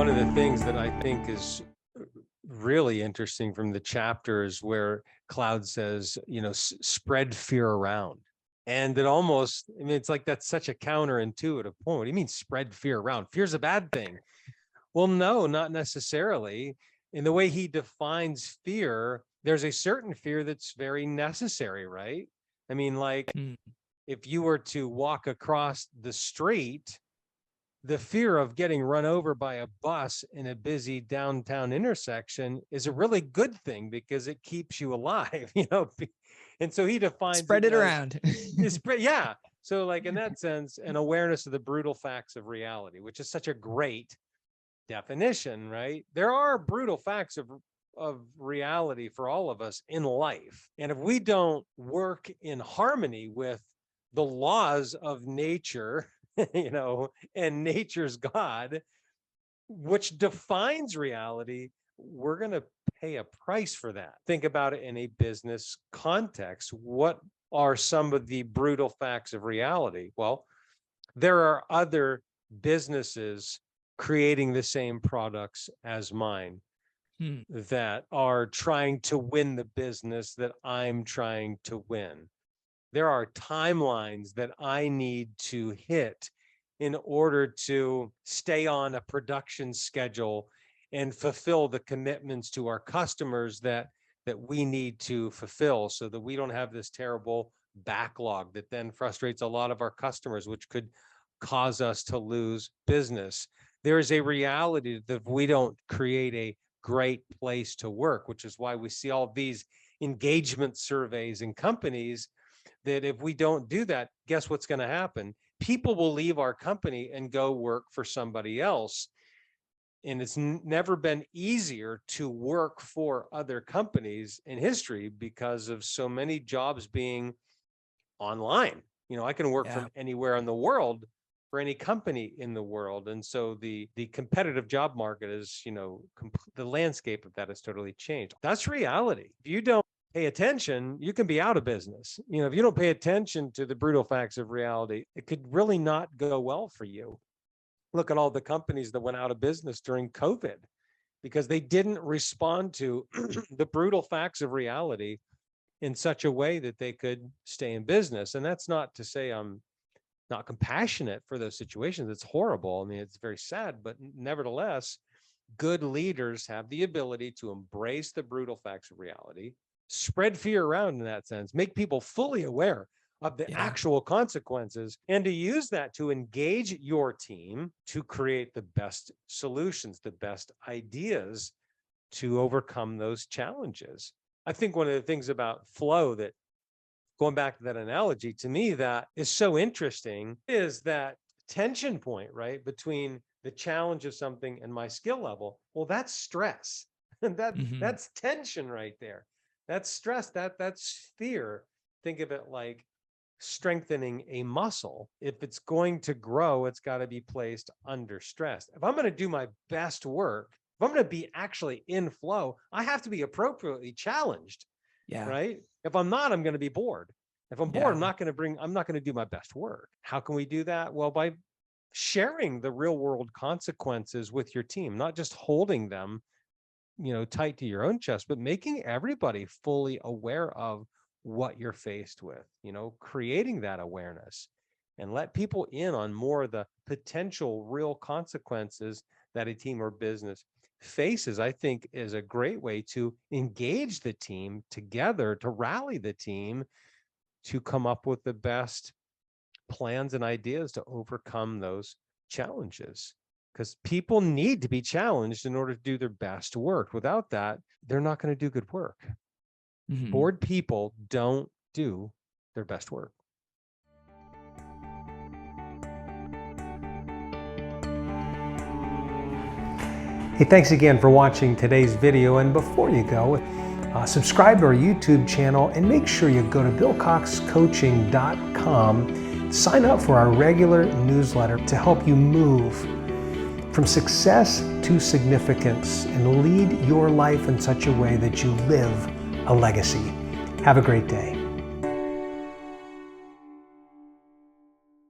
One of the things that I think is really interesting from the chapter is where Cloud says, spread fear around. And it almost, it's like that's such a counterintuitive point. What do you mean spread fear around? Fear's a bad thing. Well, no, not necessarily. In the way he defines fear, there's a certain fear that's very necessary, right? I mean, like if you were to walk across the street, the fear of getting run over by a bus in a busy downtown intersection is a really good thing because it keeps you alive, And so he defines spread it around. Yeah. So like in that sense, an awareness of the brutal facts of reality, which is such a great definition, right? There are brutal facts of reality for all of us in life. And if we don't work in harmony with the laws of nature, and nature's God, which defines reality, we're going to pay a price for that. Think about it in a business context. What are some of the brutal facts of reality? Well, there are other businesses creating the same products as mine that are trying to win the business that I'm trying to win. There are timelines that I need to hit in order to stay on a production schedule and fulfill the commitments to our customers that we need to fulfill, so that we don't have this terrible backlog that then frustrates a lot of our customers, which could cause us to lose business. There is a reality that if we don't create a great place to work, which is why we see all these engagement surveys in companies, that if we don't do that, guess what's going to happen? People will leave our company and go work for somebody else. And it's never been easier to work for other companies in history because of so many jobs being online. I can work from anywhere in the world for any company in the world. And so the competitive job market is, the landscape of that has totally changed. That's reality. If you don't pay attention, you can be out of business. If you don't pay attention to the brutal facts of reality, it could really not go well for you. Look at all the companies that went out of business during COVID because they didn't respond to the brutal facts of reality in such a way that they could stay in business. And that's not to say I'm not compassionate for those situations. It's horrible. I mean, it's very sad, but nevertheless, good leaders have the ability to embrace the brutal facts of reality, spread fear around in that sense, make people fully aware of the actual consequences, and to use that to engage your team to create the best solutions, the best ideas to overcome those challenges. I think one of the things about flow that, going back to that analogy, to me, that is so interesting is that tension point, right? Between the challenge of something and my skill level. Well, that's stress. And that's tension right there. That's stress. That's fear. Think of it like strengthening a muscle. If it's going to grow, it's got to be placed under stress. If I'm going to do my best work, if I'm going to be actually in flow, I have to be appropriately challenged. Right? If I'm not, I'm going to be bored. If I'm bored, I'm not going to do my best work. How can we do that? Well, by sharing the real world consequences with your team, not just holding them, tight to your own chest, but making everybody fully aware of what you're faced with, creating that awareness and let people in on more of the potential real consequences that a team or business faces, I think is a great way to engage the team together, to rally the team to come up with the best plans and ideas to overcome those challenges. Because people need to be challenged in order to do their best work. Without that, they're not going to do good work. Bored people don't do their best work. Hey, thanks again for watching today's video. And before you go, subscribe to our YouTube channel and make sure you go to billcoxcoaching.com, sign up for our regular newsletter to help you move from success to significance and lead your life in such a way that you live a legacy. Have a great day.